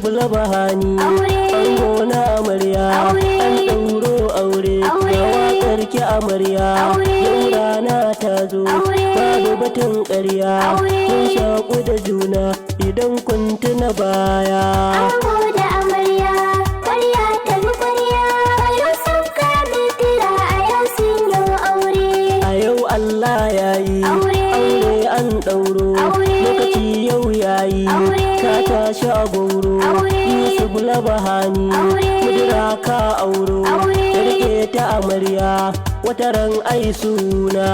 Labahani ango na amarya an ɗauro aure ga waƙar ki amarya yau rana ta zo babu batun ƙarya kun shaƙu da juna idan kun tuna baya. Ango da amarya ƙwarya ta bi ƙwarya yau sun kame tira a yau sun yi aure. A yau Allah ya yi aure an ɗauro lokaci yau ya yi ka tashi a gwauro Yusuf Labahani kudura ka auro da rike ta amarya wataran ai suna.